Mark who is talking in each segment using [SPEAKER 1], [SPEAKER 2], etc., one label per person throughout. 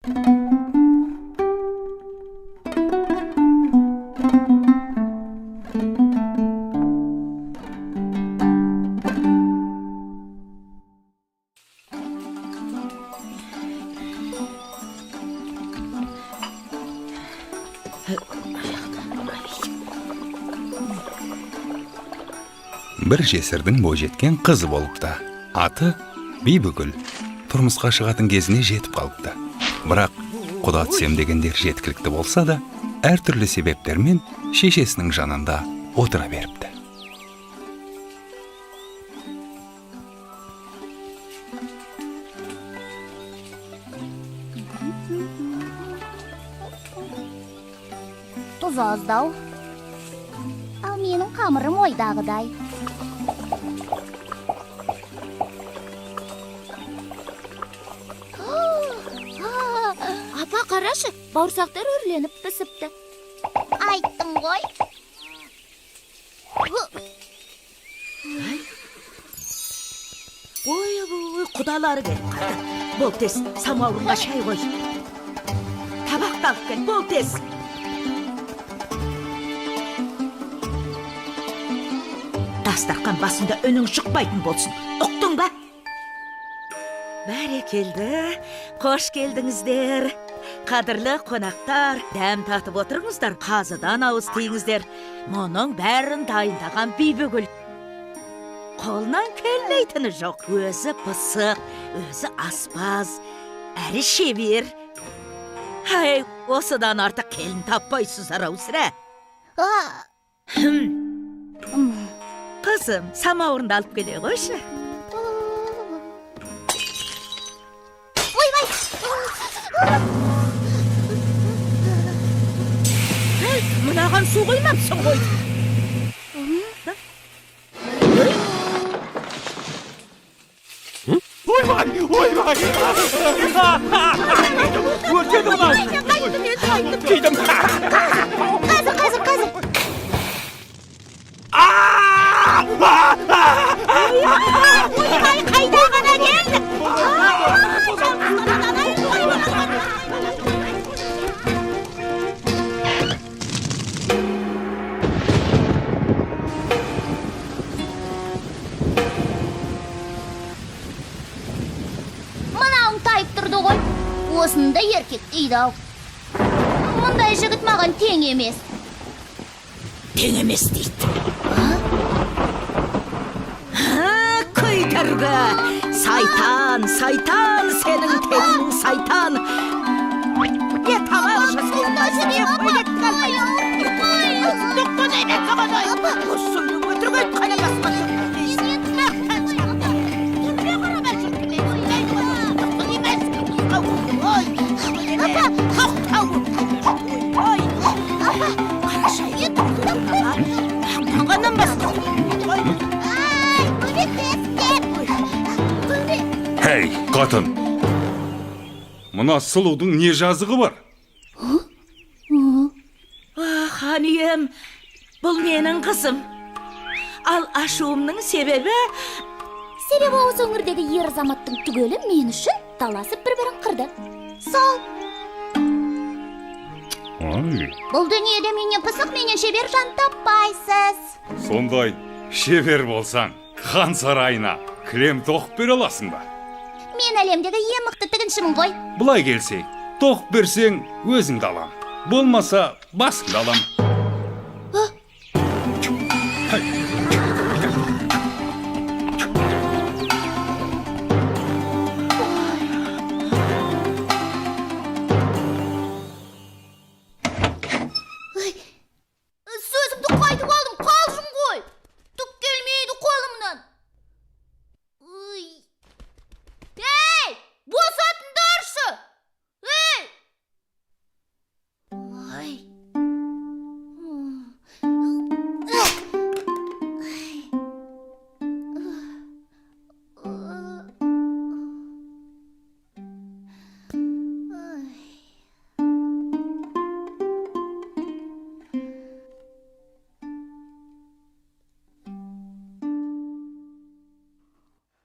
[SPEAKER 1] Bir жесірдің бойжеткен қызы болыпты. Аты Бибігүл. Тұрмысқа шығатын кезіне жетіп қалыпты. Бірақ құда түсем дегендер жеткілікті болса да, әртүрлі себептермен шешесінің жанында отыра беріпті.
[SPEAKER 2] Тұз аздау. Ал менің қамырым ойдағыдай.
[SPEAKER 3] Апа, қарашы, бауырсақтар өрленіп пісіпті.
[SPEAKER 2] Айттым ғой.
[SPEAKER 4] Ой, құдалары келіп қалды. Бол тез, самауырға шай қой. Табақ тағып кел, бол тез. Дастарқан басында үнің шықпайтын болсын. Ұқтың ба? Бәрекелді, қош келдіңіздер. Қадірлі қонақтар, дәм татып отырыңыздар, қазыдан ауыз тиіңіздер. Мұның бәрін дайындаған Бибігүл. Қолынан келмейтіні жоқ. Өзі пысық, өзі аспаз, әрі шебер. Хай, осыдан артық келін таппайсыздар ау сірә. Қызым, самауырынды алып келе қойшы. Мынаған су қоймапсың ғой.
[SPEAKER 5] Ойбай! Өртеді бұлай! Кейдім!
[SPEAKER 2] Қазір.
[SPEAKER 4] Ойбай, қайда ғана келді?
[SPEAKER 2] Мынауың тайып тұрды ғой. Осында еркек дейді ау. Мұндай жігіт маған тең емес.
[SPEAKER 4] Тең емес дейді. Көйтіргі! Сайтан, сенің теңің сайтан. Не тамаша сен өзіне бөлет қалмай. Доқтан әймек қабадай. Осыны өтіргет қана басқан.
[SPEAKER 1] Хей, қатын! Мұна сұлудың не жазығы бар?
[SPEAKER 4] Ханием, бұл менің қызым. Ал ашуымның себебі...
[SPEAKER 2] Себебі осы өңірдегі ер азаматтың түгелі мен үшін таласып бір-бірін қырды. Сол. Бұл дүниеде менен пысық, менен шебер жан таппайсыз.
[SPEAKER 1] Сондай шебер болсаң, хан сарайына кілем тоқып бере аласың ба?
[SPEAKER 2] Мен әлемдегі ең мықты тігіншімін ғой.
[SPEAKER 1] Бұлай келсей, тоқып берсең өзіңді алам. Болмаса, басыңды алам.
[SPEAKER 2] Сөзімді қайтып алдым, қалжың ғой. Түк келмейді қолымнан. Ей, босатыңдаршы. Ей! Ой.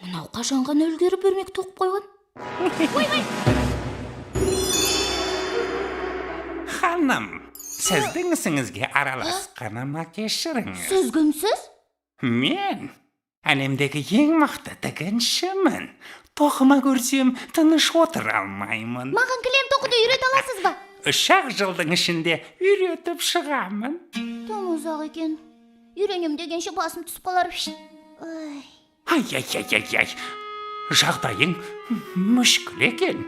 [SPEAKER 2] Мынау қашанға нөлгері бермек тоқып қойған? Ойбай!
[SPEAKER 1] ханым, сіздің ісіңізге араласқаныма кешіріңіз.
[SPEAKER 2] Сіз кімсіз?
[SPEAKER 1] Мен әлемдегі ең мықты тігіншімін. Тоқыма көрсем тыныш отыра алмаймын.
[SPEAKER 2] Маған кілем тоқуды үйрете аласыз ба?
[SPEAKER 1] 3 жылдың ішінде үйретіп шығамын.
[SPEAKER 2] Тым ұзақ екен. Үйренем дегенше басым түсіп қалар. Ой.
[SPEAKER 1] Ай. Жағдайың мүшкіл екен.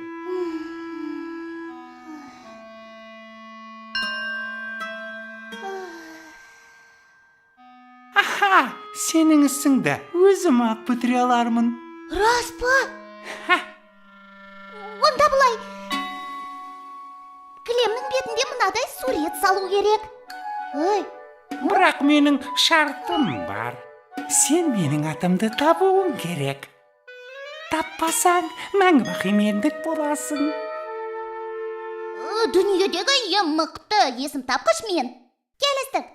[SPEAKER 1] Аха, сенің ісіңді өзім ақ бітіре алармын.
[SPEAKER 2] Рас па?
[SPEAKER 1] Ха,
[SPEAKER 2] Онда бұлай. Кілемнің бетінде мынадай сурет салу керек. Ой,
[SPEAKER 1] бірақ менің шартым бар. Сен менің атымды табуың керек. Таппасаң, мәңгі бақи мендік боласың.
[SPEAKER 2] дүниедегі ең мықты есім тапқыш мен. Келістік.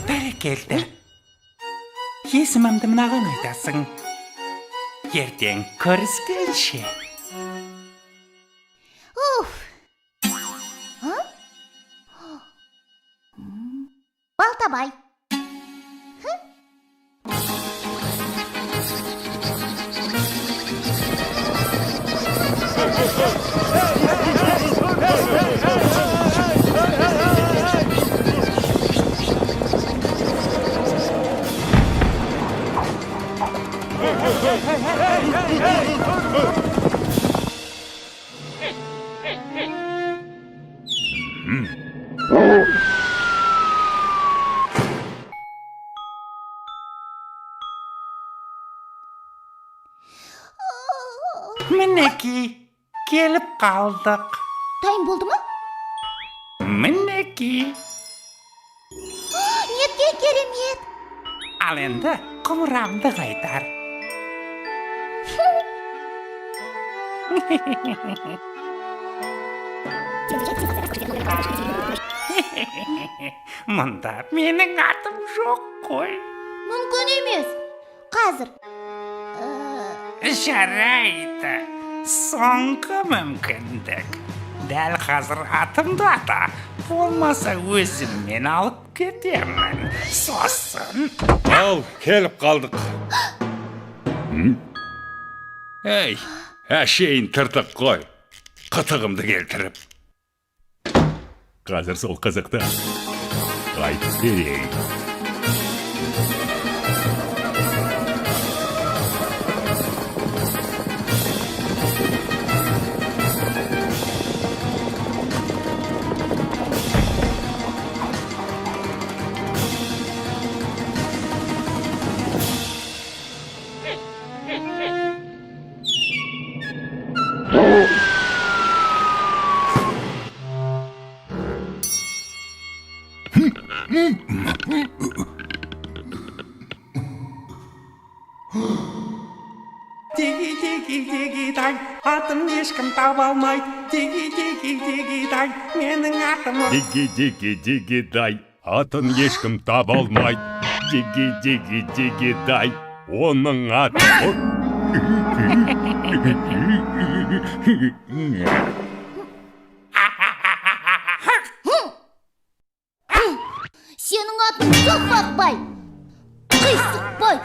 [SPEAKER 1] Бәрекелді. Есімімді мынаған айтасың. Ертең көріскенше.
[SPEAKER 2] Уф. Балтабай.
[SPEAKER 1] Мінеки, келіп қалдық.
[SPEAKER 2] Дайын болды ма?
[SPEAKER 1] Мінеки.
[SPEAKER 2] Нетке керемет.
[SPEAKER 1] Ал енді құмырамды қайтар. Мұнда менің атым жоқ қой.
[SPEAKER 2] Мүмкін емес. Қазір.
[SPEAKER 1] Жарайды. Соңғы мүмкіндік. Дәл қазір атымды ата. Болмаса өзіммен алып кетемін. Сосын.
[SPEAKER 5] Ал, келіп қалдық.
[SPEAKER 1] Ей, әшейін тыртық қой. Қытығымды келтіріп.
[SPEAKER 5] Қазір сол қызықты айтып берейін.
[SPEAKER 1] Диги-диги-диги-дай, атым ешкім таба алмайды. Диги-диги-диги-дай, менің атым.
[SPEAKER 5] Диги-диги-диги-дай, атын ешкім таба алмайды. Диги-диги-диги-дай, оның аты...
[SPEAKER 2] Сенің атын Соқпақбай. Қисықбай.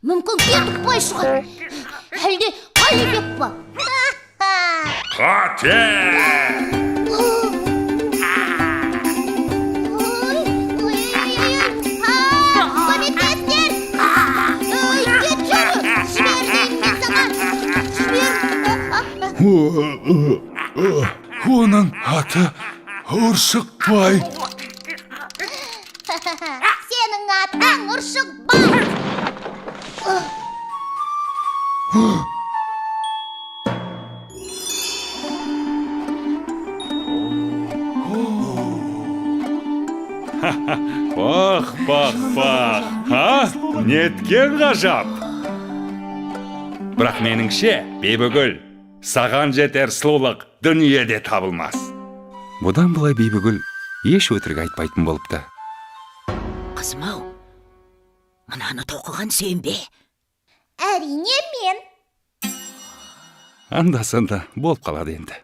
[SPEAKER 2] Мүмкін Кетікбай шығар. Әлде Қалибек па?
[SPEAKER 5] Қате!
[SPEAKER 2] Комитеттер! Кет жағы! Жібер!
[SPEAKER 5] Оның аты Ұршықбай.
[SPEAKER 2] Сенің атың Ұршықбай.
[SPEAKER 5] Бақ, ха? Неткен ғажап?
[SPEAKER 1] Бірақ меніңше, Бибігүл, саған жетер сұлулық дүниеде табылмас. Бұдан былай Бибігүл еш өтірік айтпайтын болыпты.
[SPEAKER 4] Қызым-ау, мынаны тоқыған сен бе?
[SPEAKER 2] Әрине мен.
[SPEAKER 1] Анда-санда болып қалады енді.